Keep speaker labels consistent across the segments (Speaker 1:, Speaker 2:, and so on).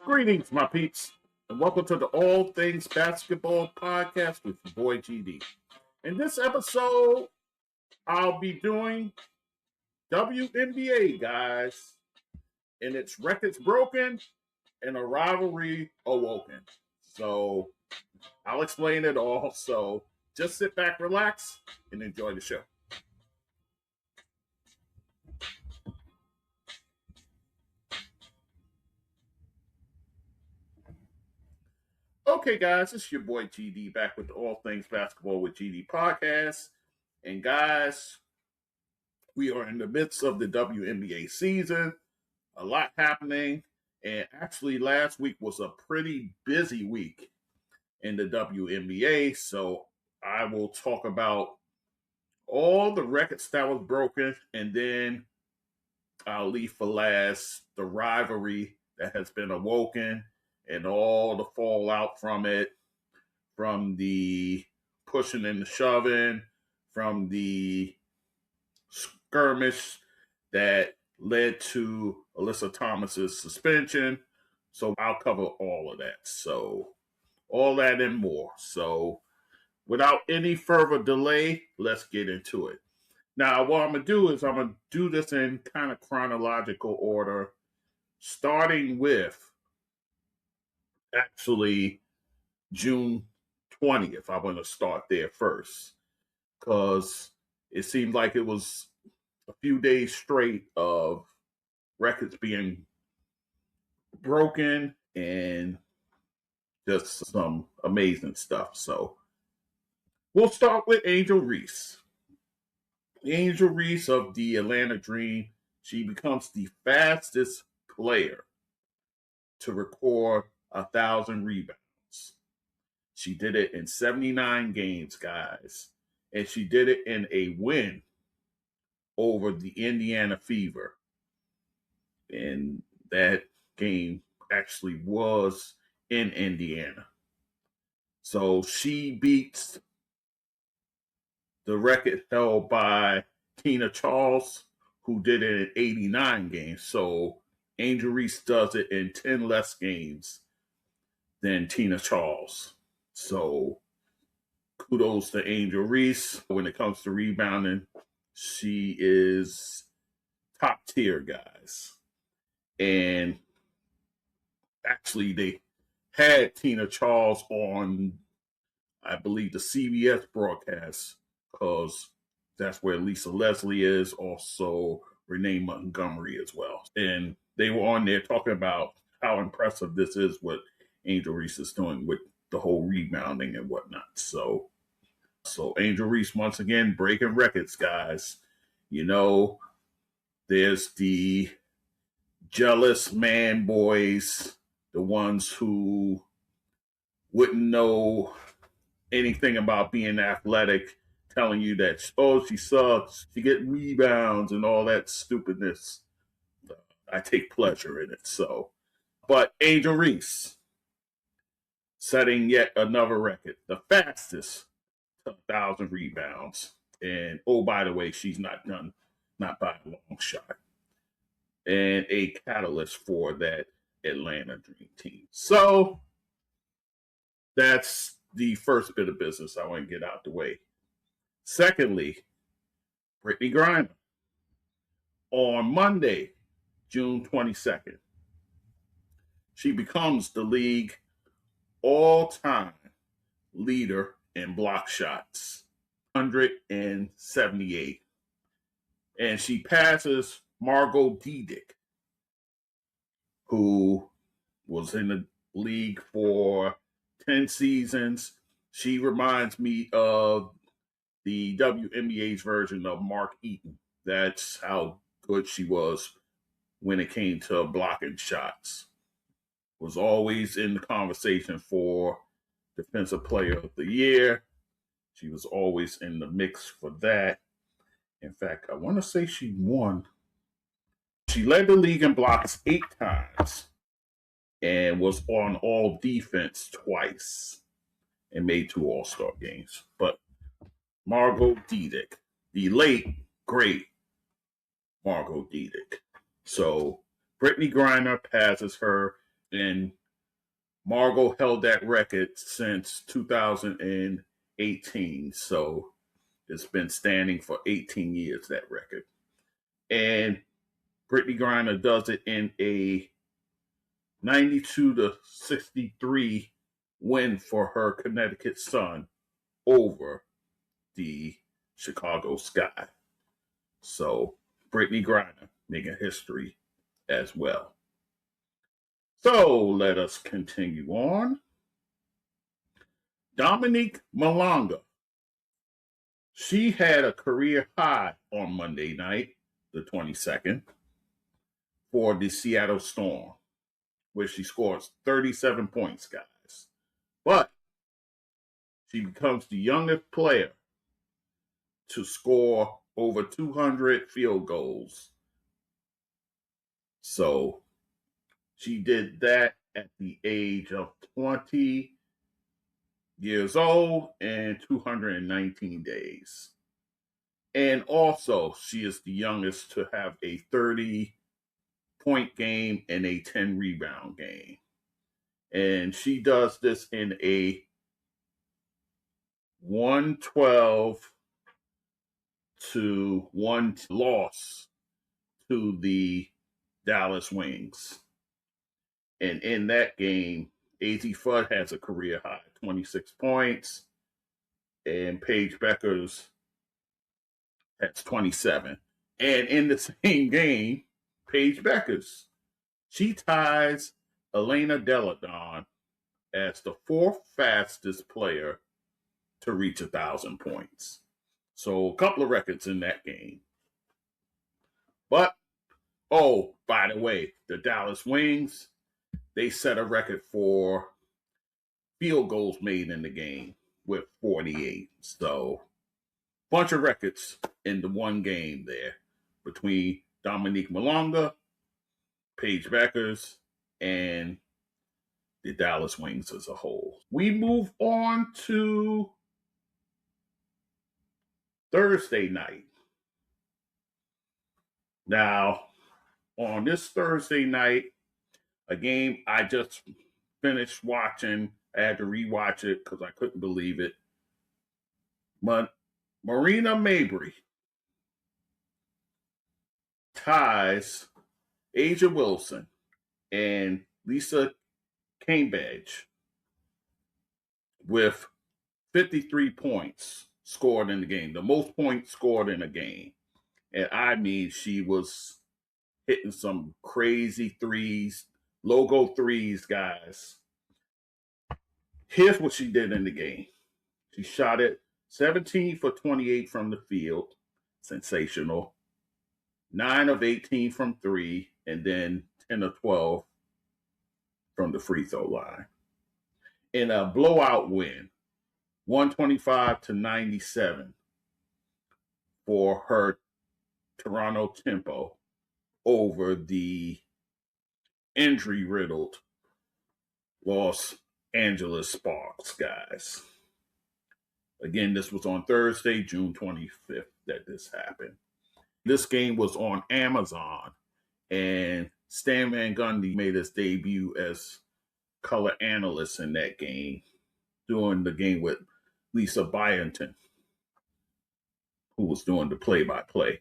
Speaker 1: Greetings, my peeps, and welcome to the All Things Basketball Podcast with your boy GD. In this episode, I'll be doing WNBA, guys, and its records broken and a rivalry awoken. So I'll explain it all. So just sit back, relax, and enjoy the show. Okay, guys, it's your boy GD back with the All Things Basketball with GD podcast. And guys, we are in the midst of the WNBA season. A lot happening. And actually, last week was a pretty busy week in the WNBA. So I will talk about all the records that was broken. And then I'll leave for last the rivalry that has been awoken and all the fallout from it, from the pushing and the shoving, from the skirmish that led to Alyssa Thomas's suspension. So I'll cover all of that. So all that and more. So without any further delay, let's get into it. Now, what I'm going to do is I'm going to do this in kind of chronological order, starting with actually June 20th. I want to start there first because it seemed like it was a few days straight of records being broken and just some amazing stuff. So we'll start with Angel Reese. Angel Reese of the Atlanta Dream. She becomes the fastest player to record 1,000 rebounds. She did it in 79 games, guys. And she did it in a win over the Indiana Fever. And that game actually was in Indiana. So she beats the record held by Tina Charles, who did it in 89 games. So Angel Reese does it in 10 less games than Tina Charles. So kudos to Angel Reese. When it comes to rebounding, she is top tier, guys. And actually, they had Tina Charles on, I believe, the CBS broadcast because that's where Lisa Leslie is, also Renee Montgomery as well. And they were on there talking about how impressive this is, what Angel Reese is doing with the whole rebounding and whatnot. So Angel Reese, once again, breaking records, guys. You know, there's the jealous man boys, the ones who wouldn't know anything about being athletic, telling you that, oh, she sucks, she get rebounds and all that stupidness. I take pleasure in it. So, but Angel Reese setting yet another record, the fastest to 1,000 rebounds. And oh, by the way, she's not done, not by a long shot. And a catalyst for that Atlanta Dream team. So that's the first bit of business I want to get out the way. Secondly, Brittney Griner. On Monday, June 22nd, she becomes the league all-time leader in block shots, 178. And she passes Margo Dydek, who was in the league for 10 seasons. She reminds me of the WNBA's version of Mark Eaton. That's how good she was when it came to blocking shots. Was always in the conversation for Defensive Player of the Year. She was always in the mix for that. In fact, I want to say she won. She led the league in blocks 8 times and was on all defense twice and made 2 All-Star games. But Margo Dydek, the late, great Margo Dydek. So Brittney Griner passes her And Margo held that record since 2018. So it's been standing for 18 years, that record. And Brittney Griner does it in a 92-63 win for her Connecticut Sun over the Chicago Sky. So Brittney Griner making history as well. So let us continue on. Dominique Malonga. She had a career high on Monday night, the 22nd, for the Seattle Storm, where she scores 37 points, guys. But she becomes the youngest player to score over 200 field goals. So she did that at the age of 20 years old and 219 days. And also, she is the youngest to have a 30-point game and a 10-rebound game. And she does this in a 112-1 loss to the Dallas Wings. And in that game, AZ Fudd has a career high, 26 points, and Paige Bueckers has 27. And in the same game, Paige Bueckers, she ties Elena Della Donne as the fourth fastest player to reach 1,000 points. So a couple of records in that game. But, oh, by the way, the Dallas Wings, they set a record for field goals made in the game with 48. So, bunch of records in the one game there between Dominique Malonga, Paige Bueckers, and the Dallas Wings as a whole. We move on to Thursday night. Now, on this Thursday night, a game I just finished watching. I had to rewatch it because I couldn't believe it. But Marina Mabrey ties Asia Wilson and Lisa Cambage with 53 points scored in the game, the most points scored in a game. And I mean, she was hitting some crazy threes, logo threes, guys. Here's what she did in the game. She shot it 17 for 28 from the field. Sensational. 9 of 18 from 3, and then 10 of 12 from the free throw line. In a blowout win, 125-97 for her Toronto Tempo over the injury-riddled Los Angeles Sparks, guys. Again, this was on Thursday, June 25th, that this happened. This game was on Amazon, and Stan Van Gundy made his debut as color analyst in that game, doing the game with Lisa Byington, who was doing the play-by-play.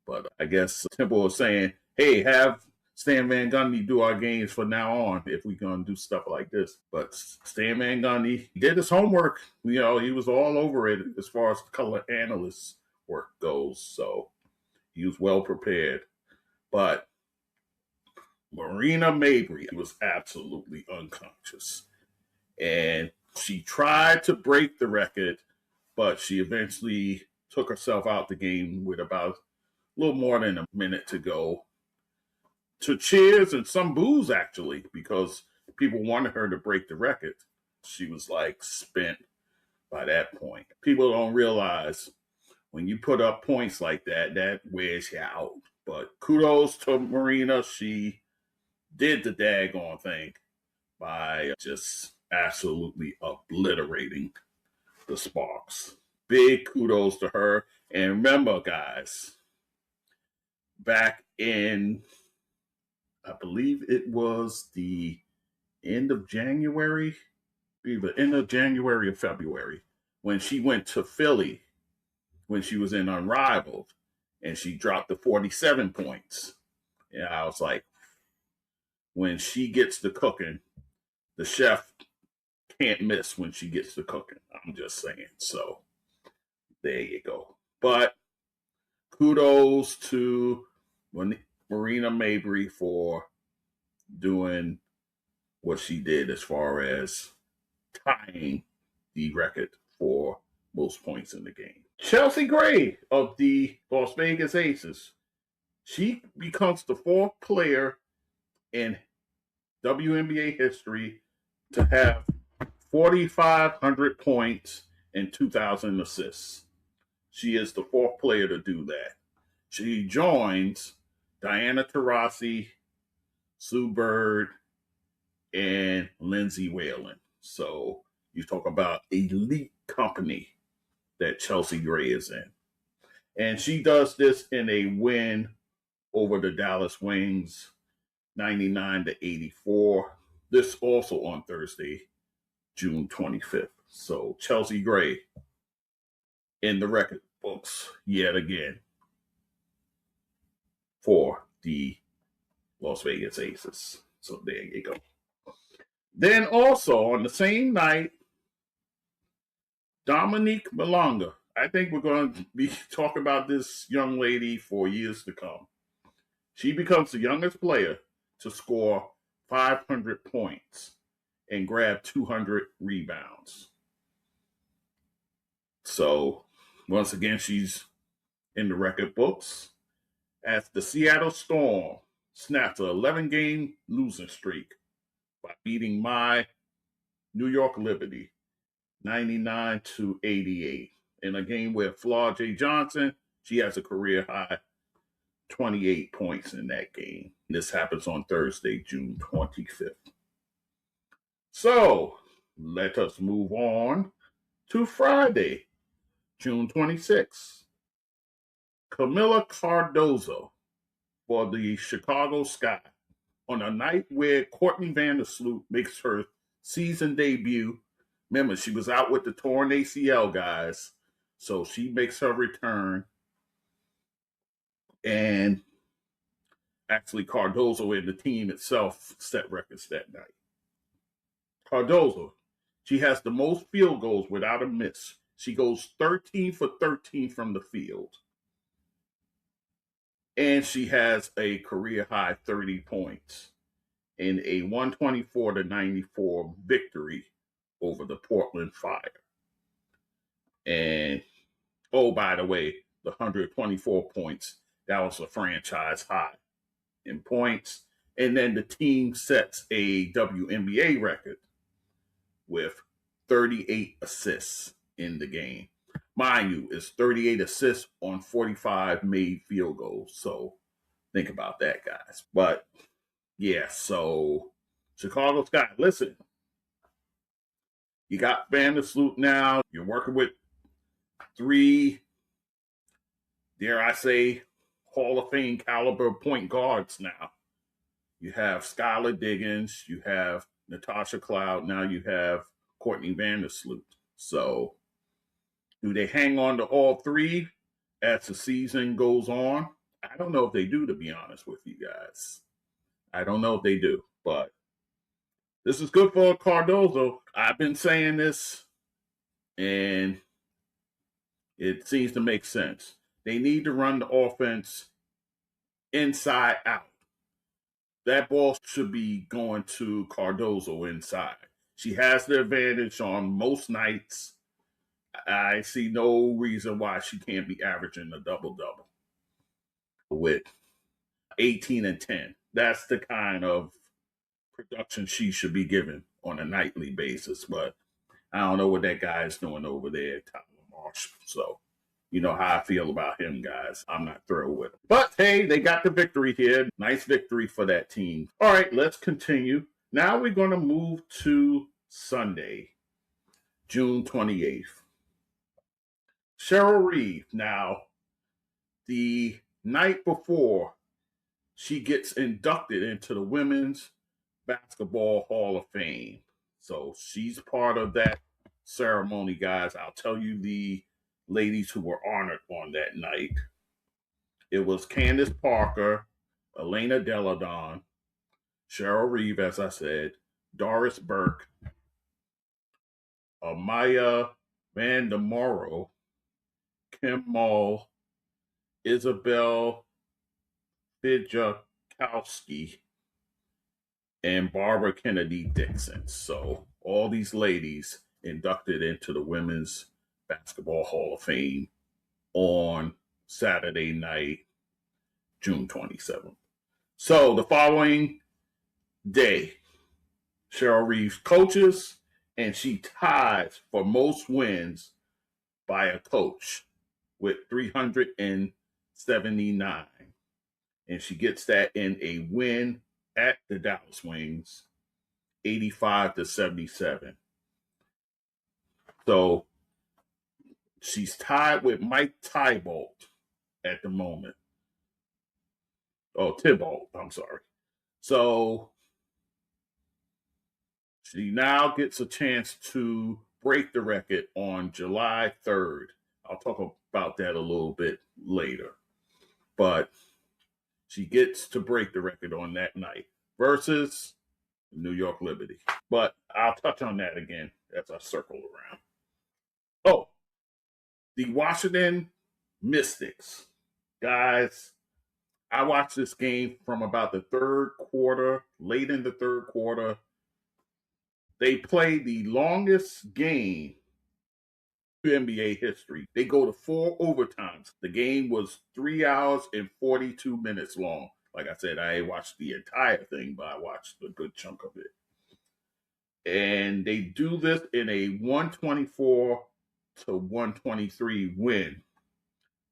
Speaker 1: But I guess Temple was saying, hey, have Stan Van Gundy do our games from now on if we're going to do stuff like this. But Stan Van Gundy did his homework. You know, he was all over it as far as color analyst work goes. So he was well prepared. But Marina Mabrey was absolutely unconscious. And she tried to break the record, but she eventually took herself out the game with about a little more than a minute to go. To cheers and some boos, actually, because people wanted her to break the record. She was like spent by that point. People don't realize when you put up points like that, that wears you out. But kudos to Marina. She did the daggone thing by just absolutely obliterating the Sparks. Big kudos to her. And remember, guys, back in, I believe it was the end of January, either end of January or February, when she went to Philly when she was in Unrivaled and she dropped the 47 points. And I was like, when she gets to cooking, the chef can't miss when she gets to cooking. I'm just saying. So there you go. But kudos to Marina Mabrey for doing what she did as far as tying the record for most points in the game. Chelsea Gray of the Las Vegas Aces. She becomes the fourth player in WNBA history to have 4,500 points and 2,000 assists. She is the fourth player to do that. She joins Diana Taurasi, Sue Bird, and Lindsey Whalen. So you talk about elite company that Chelsea Gray is in. And she does this in a win over the Dallas Wings, 99-84. This also on Thursday, June 25th. So Chelsea Gray in the record books yet again for the Las Vegas Aces. So there you go. Then also on the same night, Dominique Malonga. I think we're going to be talking about this young lady for years to come. She becomes the youngest player to score 500 points and grab 200 rebounds. So once again, she's in the record books as the Seattle Storm snaps an 11-game losing streak by beating my New York Liberty 99-88 in a game where Flaw J. Johnson, she has a career high 28 points in that game. This happens on Thursday, June 25th. So let us move on to Friday, June 26th. Kamilla Cardoso for the Chicago Sky on a night where Courtney Vandersloot makes her season debut. Remember, she was out with the torn ACL, guys. So she makes her return. And actually, Cardoso and the team itself set records that night. Cardoso, she has the most field goals without a miss. She goes 13 for 13 from the field. And she has a career high 30 points in a 124-94 victory over the Portland Fire. And, oh, by the way, the 124 points, that was a franchise high in points. And then the team sets a WNBA record with 38 assists in the game. Mind you, it's 38 assists on 45 made field goals. So think about that, guys. But yeah, so Chicago Sky, listen, you got Vandersloot now. You're working with three, dare I say, Hall of Fame caliber point guards now. You have Skylar Diggins, you have Natasha Cloud, now you have Courtney Vandersloot. So do they hang on to all three as the season goes on? I don't know if they do, to be honest with you guys. I don't know if they do, but this is good for Cardoso. I've been saying this, and it seems to make sense. They need to run the offense inside out. That ball should be going to Cardoso inside. She has the advantage on most nights. I see no reason why she can't be averaging a double-double with 18 and 10. That's the kind of production she should be given on a nightly basis. But I don't know what that guy is doing over there, Tyler Marsh. So you know how I feel about him, guys. I'm not thrilled with him. But hey, they got the victory here. Nice victory for that team. All right, let's continue. Now we're going to move to Sunday, June 28th. Cheryl Reeve. Now, the night before she gets inducted into the Women's Basketball Hall of Fame. So she's part of that ceremony, guys. I'll tell you the ladies who were honored on that night. It was Candace Parker, Elena Della Donne, Cheryl Reeve, as I said, Doris Burke, Amaya Van der Morrow, Kim Mull, Isabel Fijakowski, and Barbara Kennedy Dixon. So all these ladies inducted into the Women's Basketball Hall of Fame on Saturday night, June 27th. So the following day, Cheryl Reeves coaches, and she ties for most wins by a coach with 379. And she gets that in a win at the Dallas Wings, 85-77. So she's tied with Mike Thibault at the moment. Oh, Thibault, I'm sorry. So she now gets a chance to break the record on July 3rd. I'll talk about that a little bit later. But she gets to break the record on that night versus New York Liberty. But I'll touch on that again as I circle around. Oh, the Washington Mystics. Guys, I watched this game from about the third quarter, late in the third quarter. They played the longest game in WNBA history. They go to 4 overtimes. The game was 3 hours and 42 minutes long. Like I said, I watched the entire thing, but I watched a good chunk of it. And they do this in a 124-123 win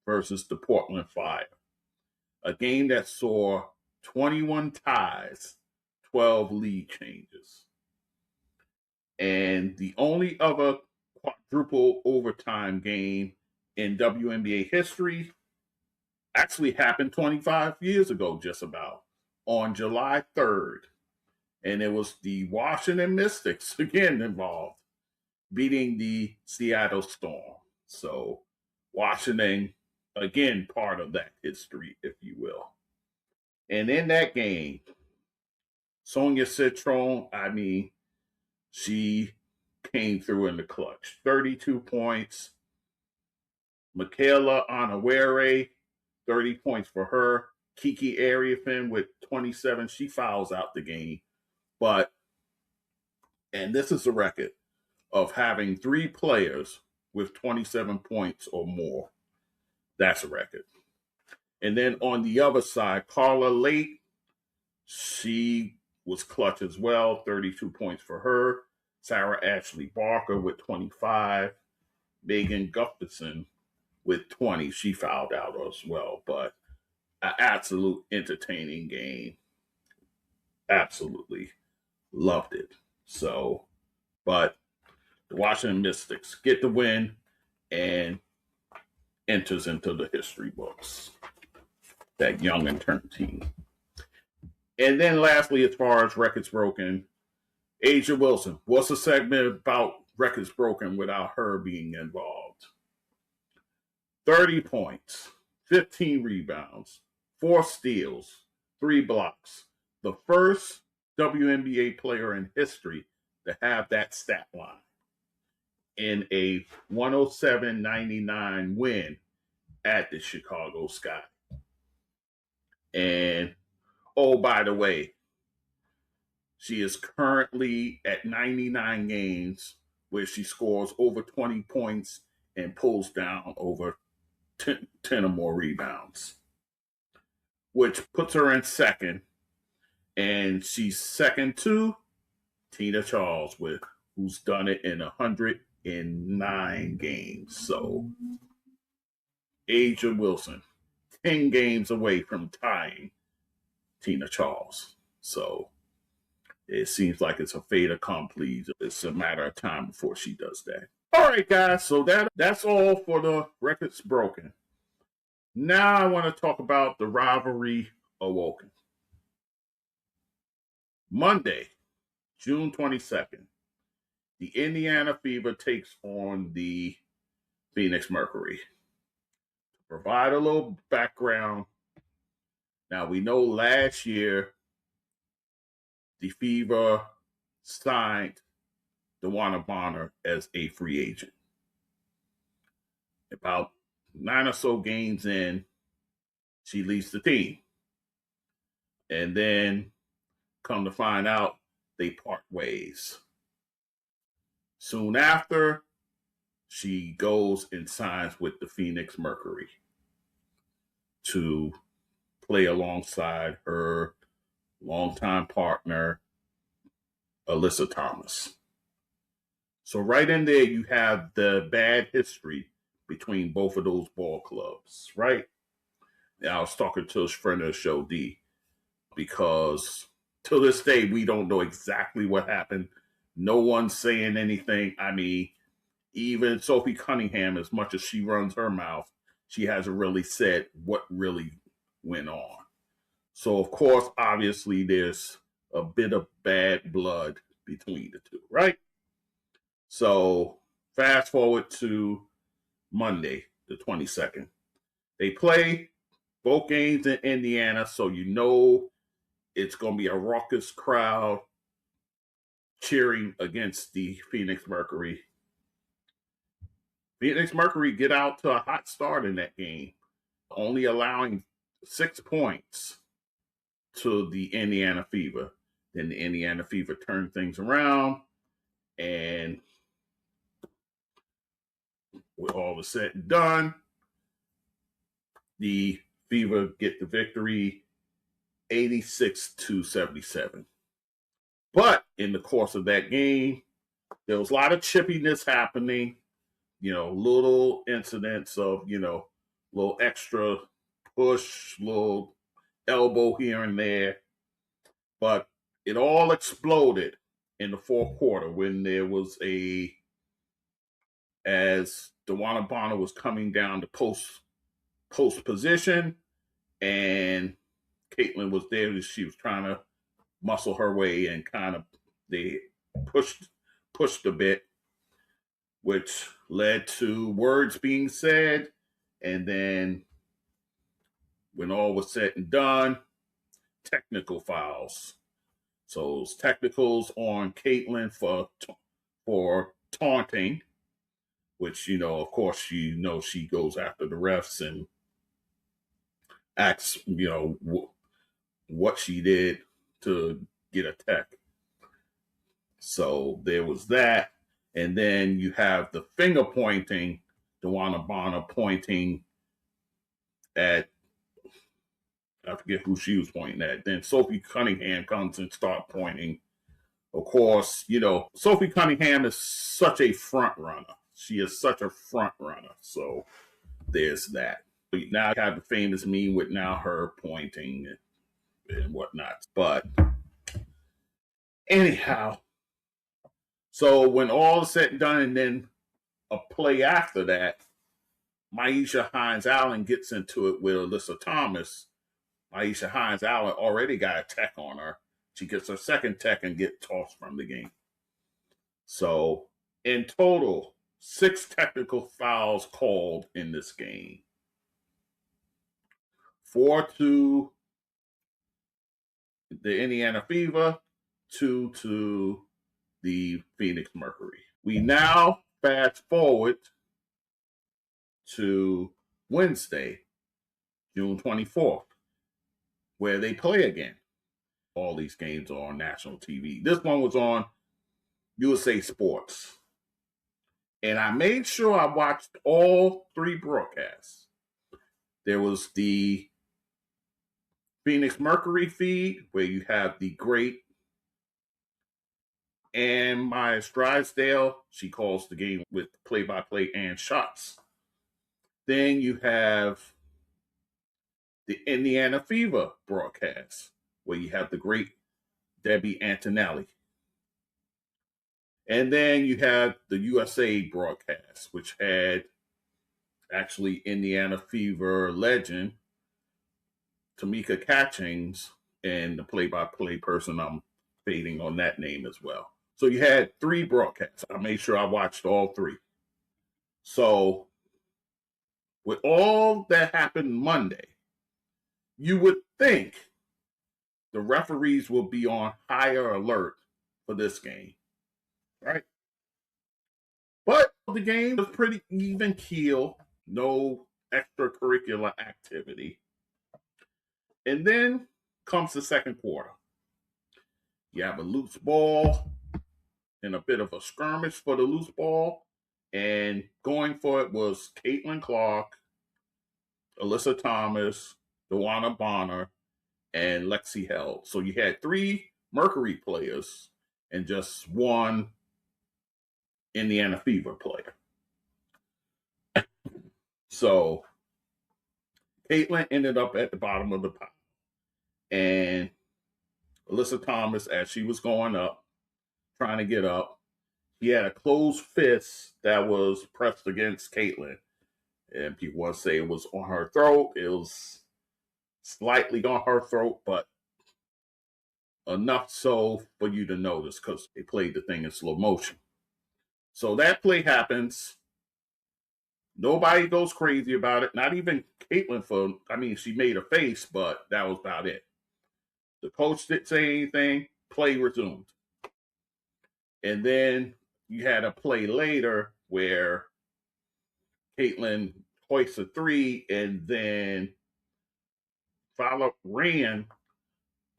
Speaker 1: versus the Portland Fire. A game that saw 21 ties, 12 lead changes. And the only other quadruple overtime game in WNBA history actually happened 25 years ago, just about, on July 3rd. And it was the Washington Mystics, again, involved, beating the Seattle Storm. So Washington, again, part of that history, if you will. And in that game, Sonia Citron, she came through in the clutch. 32 points. Michaela Onyenwere, 30 points for her. Kiki Iriafen with 27. She fouls out the game. And this is a record of having 3 players with 27 points or more. That's a record. And then on the other side, Carla Lake, she was clutch as well, 32 points for her. Sarah Ashley Barker with 25. Megan Gustafson with 20. She fouled out as well, but an absolute entertaining game. Absolutely loved it. So, but the Washington Mystics get the win and enters into the history books. That young and turned team. And then lastly, as far as records broken, A'ja Wilson. What's a segment about records broken without her being involved? 30 points, 15 rebounds, 4 steals, 3 blocks. The first WNBA player in history to have that stat line in a 107-99 win at the Chicago Sky. And, oh, by the way, she is currently at 99 games where she scores over 20 points and pulls down over 10 or more rebounds, which puts her in second. And she's second to Tina Charles, who's done it in 109 games. So A'ja Wilson, 10 games away from tying Tina Charles. So it seems like it's a fait accompli. It's a matter of time before she does that. All right, guys. So that's all for the records broken. Now I want to talk about the rivalry Awoken. Monday, June 22nd, the Indiana Fever takes on the Phoenix Mercury. To provide a little background, now we know last year the Fever signed DeWanna as a free agent. About 9 or so games in, she leaves the team. And then, come to find out, they part ways. Soon after, she goes and signs with the Phoenix Mercury to play alongside her longtime partner, Alyssa Thomas. So right in there, you have the bad history between both of those ball clubs, right? Now, I was talking to a friend of the show, D, because to this day, we don't know exactly what happened. No one's saying anything. I mean, even Sophie Cunningham, as much as she runs her mouth, she hasn't really said what really went on. So, of course, obviously, there's a bit of bad blood between the two, right? So, fast forward to Monday, the 22nd. They play both games in Indiana, so you know it's going to be a raucous crowd cheering against the Phoenix Mercury. Phoenix Mercury get out to a hot start in that game, only allowing 6 points to the Indiana Fever. Then the Indiana Fever turned things around, and with all the said and done, the Fever get the victory 86-77. But in the course of that game, there was a lot of chippiness happening, little incidents of, little extra push, little elbow here and there. But it all exploded in the fourth quarter when there was as DeWanna was coming down to post position, and Caitlin was there. She was trying to muscle her way and kind of they pushed a bit, which led to words being said. And then when all was said and done, technical fouls. So it was technicals on Caitlin for taunting, which, of course, she goes after the refs and asks, what she did to get a tech. So there was that. And then you have the finger pointing, DeWanna pointing at, I forget who she was pointing at. Then Sophie Cunningham comes and starts pointing. Of course, Sophie Cunningham is such a front runner. She is such a front runner. So there's that. But now you have the famous meme with now her pointing and whatnot. But anyhow, so when all is said and done, and then a play after that, Myisha Hines-Allen gets into it with Alyssa Thomas. Myisha Hines-Allen already got a tech on her. She gets her second tech and gets tossed from the game. So in total, 6 technical fouls called in this game. 4 to the Indiana Fever, 2 to the Phoenix Mercury. We now fast forward to Wednesday, June 24th, where they play again. All these games are on national TV. This one was on USA Sports. And I made sure I watched all 3 broadcasts. There was the Phoenix Mercury feed, where you have the great Ann Myers Drysdale. She calls the game with play-by-play and shots. Then you have the Indiana Fever broadcast, where you have the great Debbie Antonelli. And then you have the USA broadcast, which had actually Indiana Fever legend Tamika Catchings and the play-by-play person I'm fading on that name as well. So you had 3 broadcasts. I made sure I watched all 3. So with all that happened Monday, you would think the referees will be on higher alert for this game, right? But the game was pretty even keel, no extracurricular activity. And then comes the second quarter. You have a loose ball and a bit of a skirmish for the loose ball. And going for it was Caitlin Clark, Alyssa Thomas, DeWanna Bonner, and Lexi Held. So you had 3 Mercury players and just 1 Indiana Fever player. So Caitlin ended up at the bottom of the pile. And Alyssa Thomas, as she was going up, trying to get up, he had a closed fist that was pressed against Caitlin. And people want to say it was on her throat. It was slightly on her throat, but enough so for you to notice because they played the thing in slow motion. So that play happens. Nobody goes crazy about it. Not even Caitlin she made a face, but that was about it. The coach didn't say anything. Play resumed. And then you had a play later where Caitlin hoists a 3 and then ran.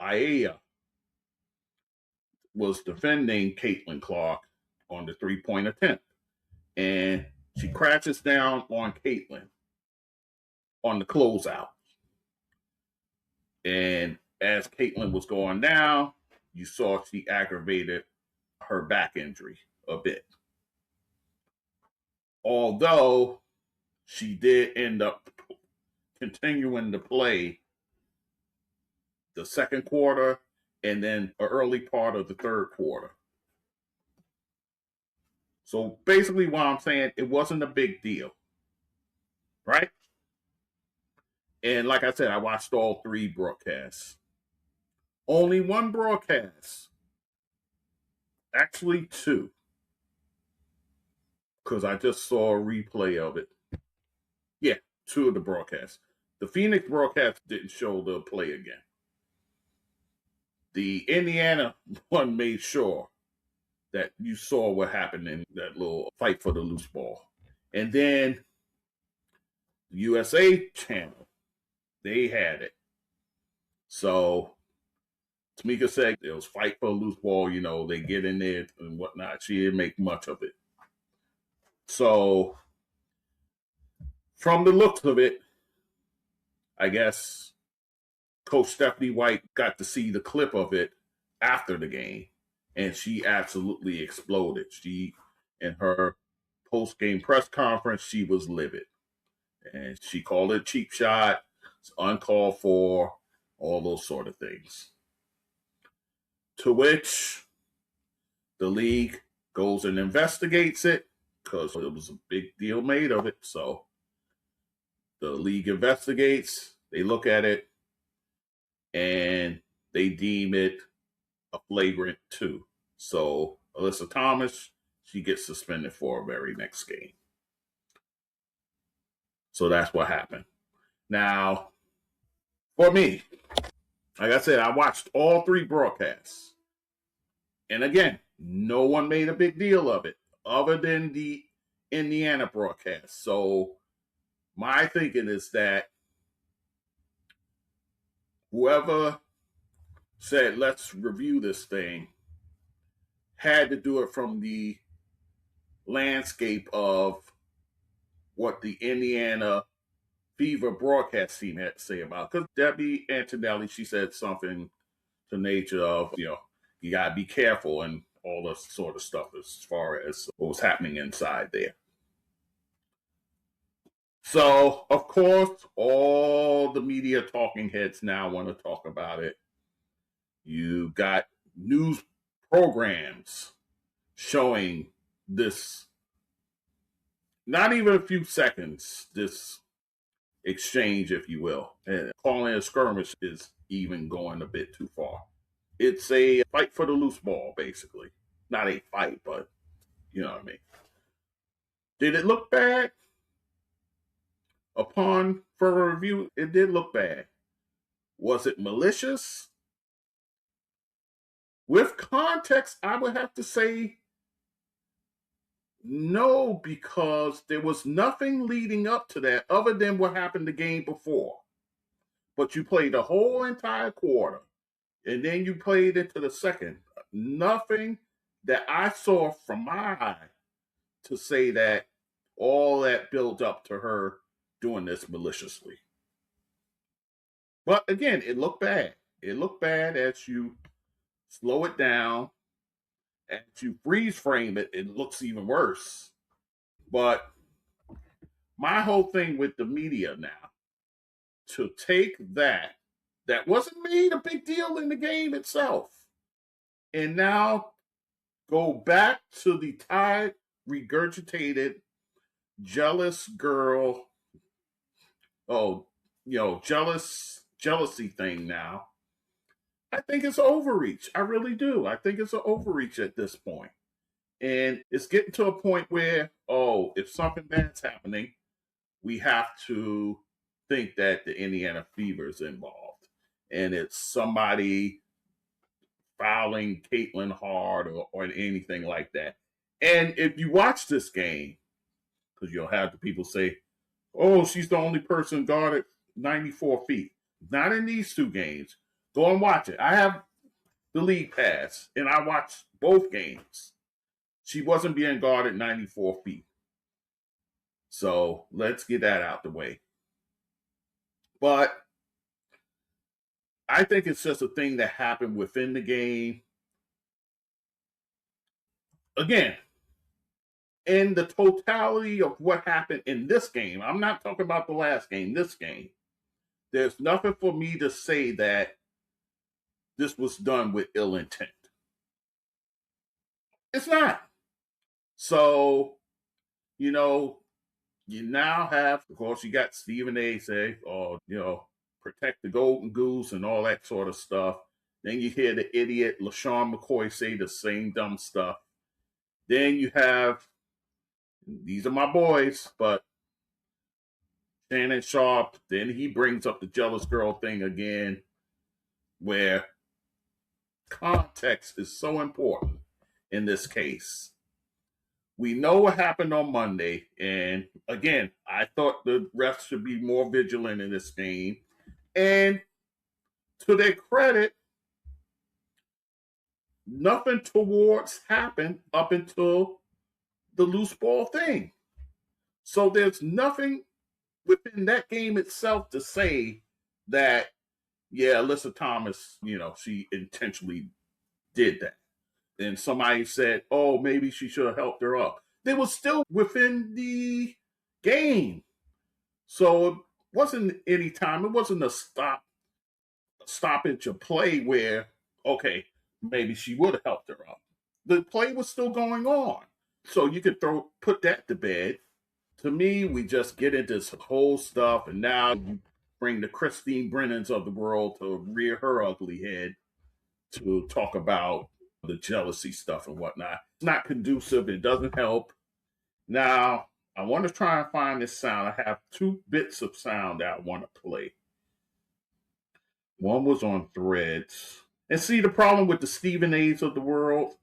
Speaker 1: Aya was defending Caitlin Clark on the 3-point attempt. And she crashes down on Caitlin on the closeout. And as Caitlin was going down, you saw she aggravated her back injury a bit. Although she did end up continuing to play the second quarter and then an early part of the third quarter. So basically what I'm saying, it wasn't a big deal, right? And like I said, I watched all 3 broadcasts. Only 1 broadcast, actually 2, because I just saw a replay of it. Yeah, 2 of the broadcasts. The Phoenix broadcast didn't show the play again. The Indiana one made sure that you saw what happened in that little fight for the loose ball. And then the USA channel, they had it. So Tamika said it was fight for a loose ball, they get in there and whatnot. She didn't make much of it. So from the looks of it, I guess Coach Stephanie White got to see the clip of it after the game, and she absolutely exploded. She, in her post-game press conference, she was livid. And she called it a cheap shot, it's uncalled for, all those sort of things. To which the league goes and investigates it because it was a big deal made of it. So the league investigates, they look at it, and they deem it a flagrant 2. So Alyssa Thomas, she gets suspended for her very next game. So that's what happened. Now, for me, like I said, I watched all 3 broadcasts. And again, no one made a big deal of it other than the Indiana broadcast. So my thinking is that whoever said, let's review this thing, had to do it from the landscape of what the Indiana Fever broadcast team had to say about it. Because Debbie Antonelli, she said something to nature of, you got to be careful and all this sort of stuff as far as what was happening inside there. So, of course, all the media talking heads now want to talk about it. You got news programs showing this, not even a few seconds, this exchange, if you will. And calling it a skirmish is even going a bit too far. It's a fight for the loose ball, basically. Not a fight, but you know what I mean. Did it look bad? Upon further review, it did look bad. Was it malicious? With context, I would have to say no, because there was nothing leading up to that other than what happened the game before. But you played the whole entire quarter, and then you played into the second. Nothing that I saw from my eye to say that all that built up to her doing this maliciously. But again, it looked bad. It looked bad as you slow it down, as you freeze frame it, it looks even worse. But my whole thing with the media now, to take that wasn't made a big deal in the game itself, and now go back to the tired, regurgitated, jealous girl, jealousy thing now. I think it's overreach. I really do. I think it's an overreach at this point. And it's getting to a point where, if something bad's happening, we have to think that the Indiana Fever is involved. And it's somebody fouling Caitlin hard or anything like that. And if you watch this game, because you'll have the people say, she's the only person guarded 94 feet. Not in these two games. Go and watch it. I have the league pass, and I watched both games. She wasn't being guarded 94 feet. So let's get that out the way. But I think it's just a thing that happened within the game. Again, in the totality of what happened in this game, I'm not talking about the last game, this game, there's nothing for me to say that this was done with ill intent. It's not. So, you now have, of course, you got Stephen A. say, protect the golden goose and all that sort of stuff. Then you hear the idiot LaShawn McCoy say the same dumb stuff. Then you have, these are my boys, but Shannon Sharp, then he brings up the jealous girl thing again, where context is so important in this case. We know what happened on Monday, and again, I thought the refs should be more vigilant in this game. And to their credit, nothing towards happened up until the loose ball thing. So there's nothing within that game itself to say that, Alyssa Thomas, she intentionally did that. And somebody said, maybe she should have helped her up. They were still within the game. So it wasn't any time. It wasn't a stoppage of play where, okay, maybe she would have helped her up. The play was still going on. So you could put that to bed. To me, we just get into this whole stuff, and now you bring the Christine Brennans of the world to rear her ugly head to talk about the jealousy stuff and whatnot. It's not conducive. It doesn't help. Now, I want to try and find this sound. I have 2 bits of sound that I want to play. One was on Threads. And see the problem with the Stephen A's of the world?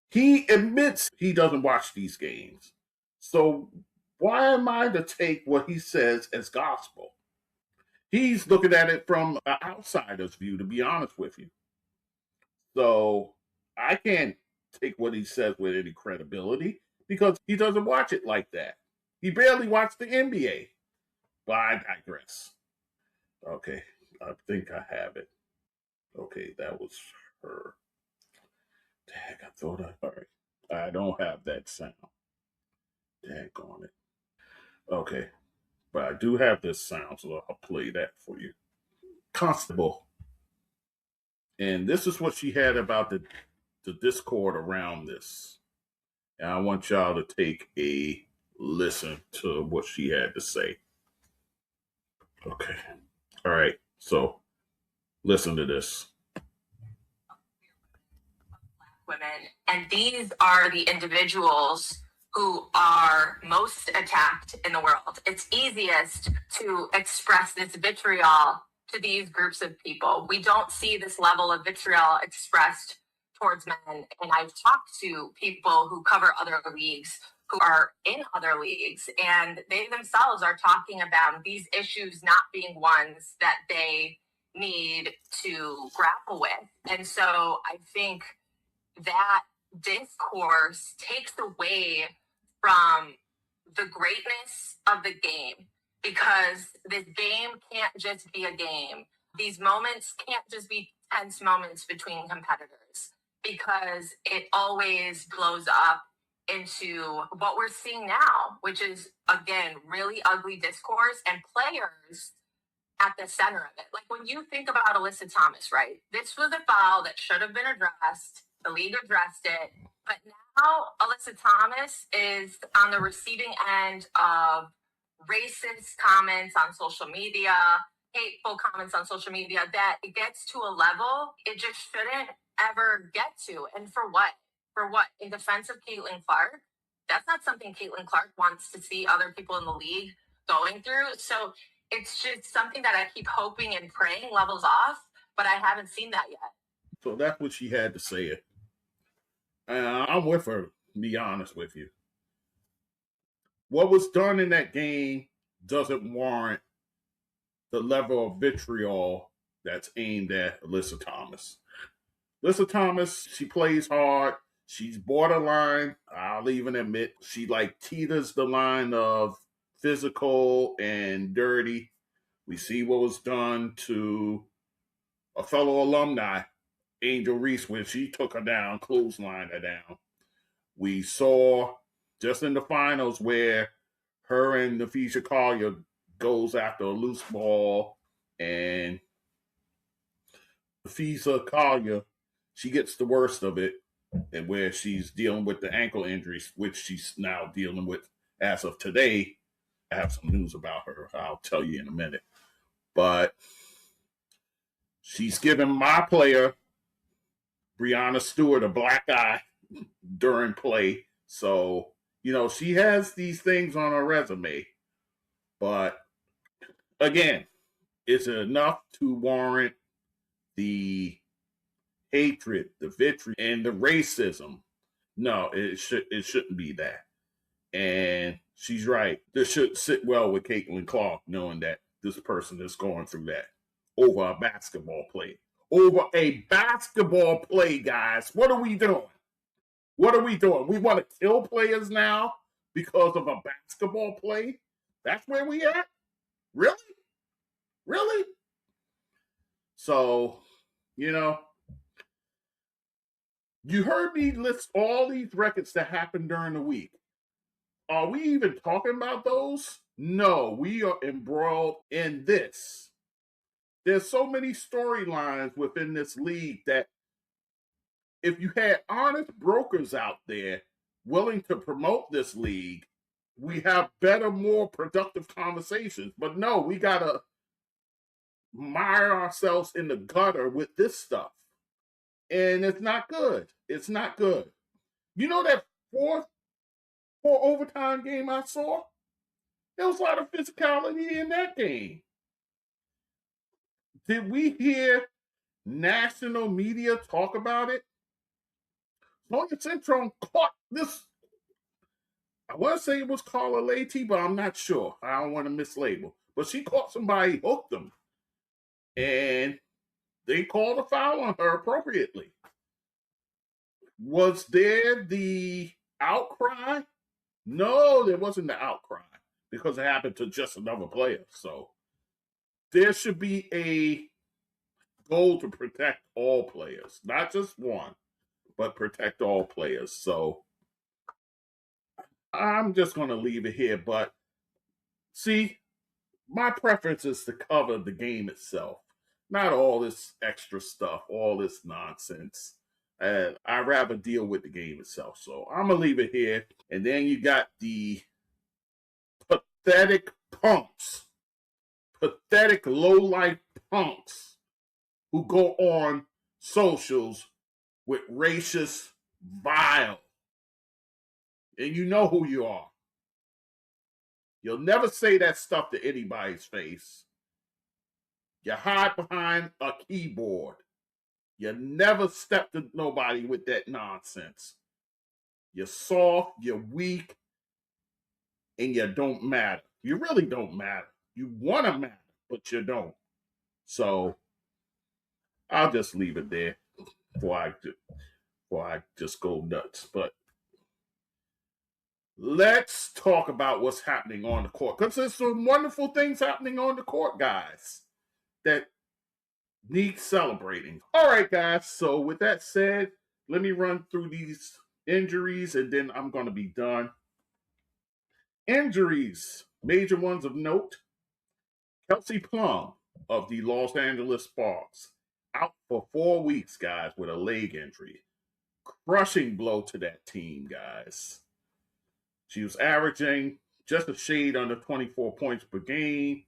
Speaker 1: He admits he doesn't watch these games. So why am I to take what he says as gospel? He's looking at it from an outsider's view, to be honest with you. So I can't take what he says with any credibility because he doesn't watch it like that. He barely watched the NBA. But I digress. Okay, I think I have it. Okay, that was her. Dang, I thought all right. I don't have that sound. Daggone it. Okay, but I do have this sound, so I'll play that for you. Constable. And this is what she had about the discord around this. And I want y'all to take a listen to what she had to say. Okay. All right. So Listen to this.
Speaker 2: Women, and these are the individuals who are most attacked in the world. It's easiest to express this vitriol to these groups of people. We don't see this level of vitriol expressed towards men. And I've talked to people who cover other leagues, who are in other leagues, and they themselves are talking about these issues not being ones that they need to grapple with. And so I think that discourse takes away from the greatness of the game, because this game can't just be a game. These moments can't just be tense moments between competitors, because it always blows up into what we're seeing now, which is, again, really ugly discourse and players at the center of it. Like, when you think about Alyssa Thomas, right? This was a foul that should have been addressed. The league addressed it. But now Alyssa Thomas is on the receiving end of racist comments on social media, hateful comments on social media, that it gets to a level it just shouldn't ever get to. And for what? For what? In defense of Caitlin Clark? That's not something Caitlin Clark wants to see other people in the league going through. So it's just something that I keep hoping and praying levels off, but I haven't seen that yet.
Speaker 1: So that's what she had to say. I'm with her, to be honest with you. What was done in that game doesn't warrant the level of vitriol that's aimed at Alyssa Thomas. Alyssa Thomas, she plays hard. She's borderline. I'll even admit she teeters the line of physical and dirty. We see what was done to a fellow alumni, Angel Reese, when she took her down, clotheslined her down. We saw just in the finals where her and Napheesa Collier goes after a loose ball, and Napheesa Collier, she gets the worst of it, and where she's dealing with the ankle injuries, which she's now dealing with as of today. I have some news about her. I'll tell you in a minute. But she's given my player, Breanna Stewart, a black eye during play. So, she has these things on her resume. But again, is it enough to warrant the hatred, the vitriol, and the racism? No, it shouldn't be that. And she's right. This should sit well with Caitlin Clark, knowing that this person is going through that over a basketball play. Over a basketball play, guys. What are we doing? What are we doing? We want to kill players now because of a basketball play? That's where we at? Really? Really? So, you heard me list all these records that happened during the week. Are we even talking about those? No, we are embroiled in this. There's so many storylines within this league that if you had honest brokers out there willing to promote this league, we have better, more productive conversations. But no, we got to mire ourselves in the gutter with this stuff. And it's not good. It's not good. You know that four overtime game I saw? There was a lot of physicality in that game. Did we hear national media talk about it? Sonia Citron caught this. I want to say it was Carla Leite, but I'm not sure. I don't want to mislabel. But she caught somebody, hooked them. And they called a foul on her appropriately. Was there the outcry? No, there wasn't the outcry because it happened to just another player. So there should be a goal to protect all players, not just one, but protect all players. So I'm just going to leave it here. But see, my preference is to cover the game itself, not all this extra stuff, all this nonsense. I'd rather deal with the game itself. So I'm going to leave it here. And then you got the pathetic punks, pathetic low-life punks who go on socials with racist, vile, and you know who you are. You'll never say that stuff to anybody's face. You hide behind a keyboard. You never step to nobody with that nonsense. You're soft, you're weak, and you don't matter. You really don't matter. You want to matter, but you don't. So I'll just leave it there before I just go nuts. But let's talk about what's happening on the court, because there's some wonderful things happening on the court, guys, that need celebrating. All right, guys. So with that said, let me run through these injuries, and then I'm going to be done. Injuries, major ones of note. Kelsey Plum of the Los Angeles Sparks, out for 4 weeks, guys, with a leg injury. Crushing blow to that team, guys. She was averaging just a shade under 24 points per game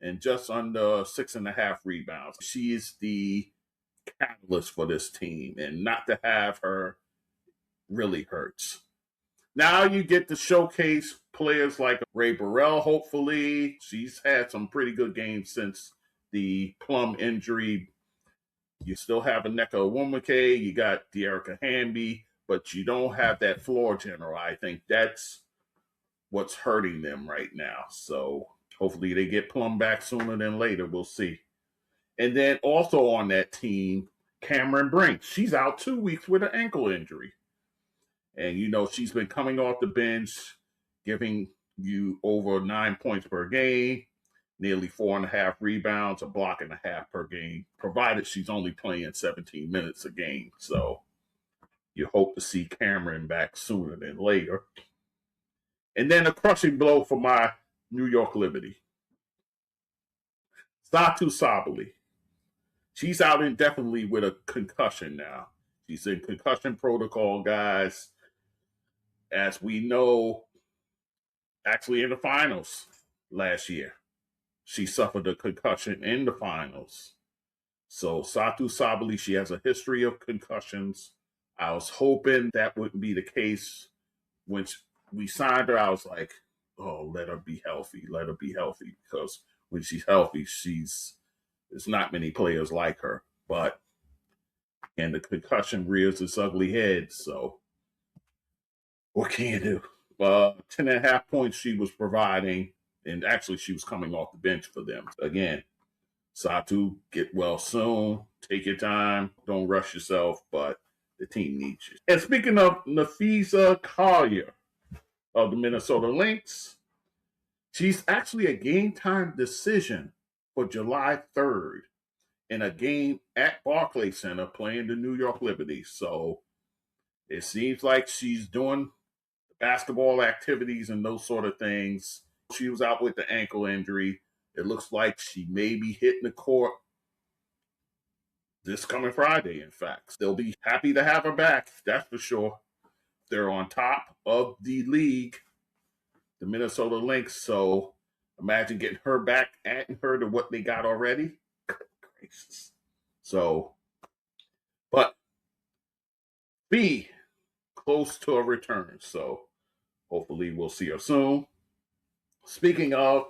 Speaker 1: and just under 6.5 rebounds. She is the catalyst for this team, and not to have her really hurts. Now you get to showcase players like Ray Burrell, hopefully. She's had some pretty good games since the Plum injury. You still have Nneka Onyenwere, you got Dearica Hamby, but you don't have that floor general. I think that's what's hurting them right now. So hopefully they get Plum back sooner than later. We'll see. And then also on that team, Cameron Brink. She's out 2 weeks with an ankle injury. And, you know, she's been coming off the bench, giving you over 9 points per game, nearly 4.5 rebounds, a block and a half per game, provided she's only playing 17 minutes a game. So you hope to see Cameron back sooner than later. And then a crushing blow for my New York Liberty. Satou Sabally. She's out indefinitely with a concussion now. She's in concussion protocol, guys. As we know, actually in the finals last year, she suffered a concussion in the finals. So Satou Sabally, she has a history of concussions. I was hoping that wouldn't be the case. When we signed her, I was like, oh, let her be healthy. Let her be healthy. Because when she's healthy, there's not many players like her. But, and the concussion rears its ugly head. So what can you do? 10.5 points she was providing, and actually she was coming off the bench for them. Again, Satou, get well soon. Take your time. Don't rush yourself, but the team needs you. And speaking of Napheesa Collier of the Minnesota Lynx, she's actually a game time decision for July 3rd in a game at Barclays Center playing the New York Liberty. So it seems like she's doing basketball activities and those sort of things. She was out with the ankle injury. It looks like she may be hitting the court this coming Friday, in fact. They'll be happy to have her back, that's for sure. They're on top of the league, the Minnesota Lynx, so imagine getting her back, adding her to what they got already. Gracious. So, but be close to a return, so hopefully we'll see her soon. Speaking of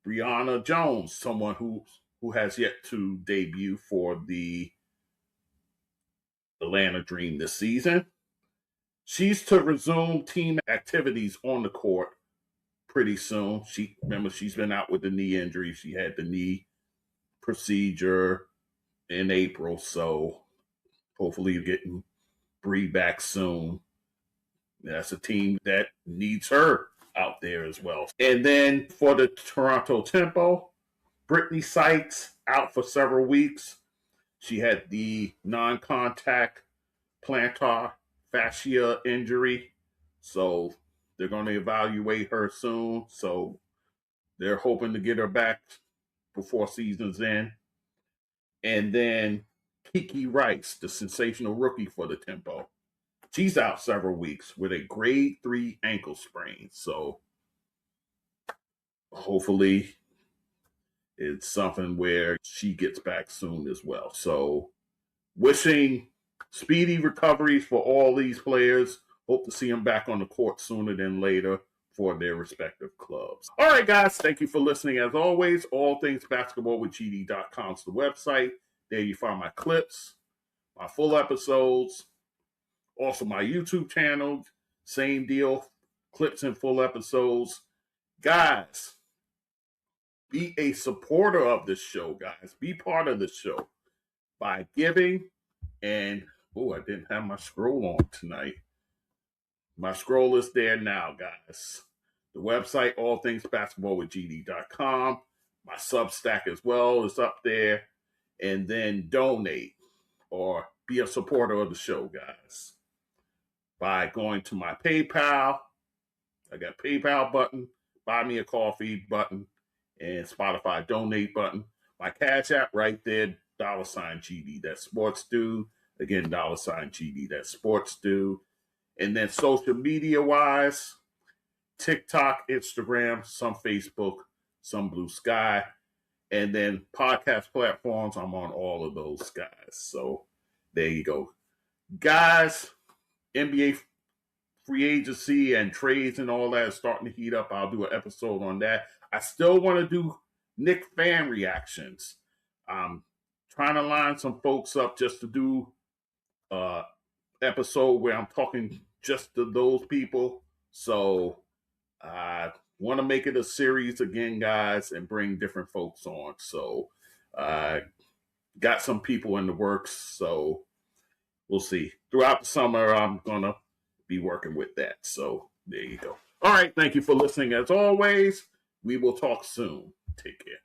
Speaker 1: Brionna Jones, someone who has yet to debut for the Atlanta Dream this season, she's to resume team activities on the court pretty soon. She's been out with the knee injury. She had the knee procedure in April, so hopefully you're getting Bree back soon. That's a team that needs her out there as well. And then for the Toronto Tempo, Brittney Sykes out for several weeks. She had the non-contact plantar fascia injury, so they're going to evaluate her soon. So they're hoping to get her back before season's end. And then Kiki Rice, the sensational rookie for the Tempo. She's out several weeks with a grade 3 ankle sprain. So hopefully it's something where she gets back soon as well. So wishing speedy recoveries for all these players. Hope to see them back on the court sooner than later for their respective clubs. All right, guys, thank you for listening. As always, all things basketball with GD.com is the website. There you find my clips, my full episodes, also my YouTube channel, same deal, clips and full episodes. Guys, be a supporter of this show, guys. Be part of the show by giving. And, I didn't have my scroll on tonight. My scroll is there now, guys. The website, all things basketball with GD.com. My Substack as well is up there. And then donate or be a supporter of the show, guys, by going to my PayPal. I got PayPal button, buy me a coffee button, and Spotify donate button. My Cash App right there, $GD. That's Sports Dude. Again, $GD. That's Sports Dude. And then social media-wise, TikTok, Instagram, some Facebook, some Blue Sky. And then podcast platforms, I'm on all of those, guys. So there you go. Guys, NBA free agency and trades and all that is starting to heat up. I'll do an episode on that. I still want to do Knick fan reactions. I'm trying to line some folks up just to do an episode where I'm talking just to those people. So I want to make it a series again, guys, and bring different folks on. So got some people in the works. So we'll see. Throughout the summer, I'm going to be working with that. So there you go. All right. Thank you for listening. As always, we will talk soon. Take care.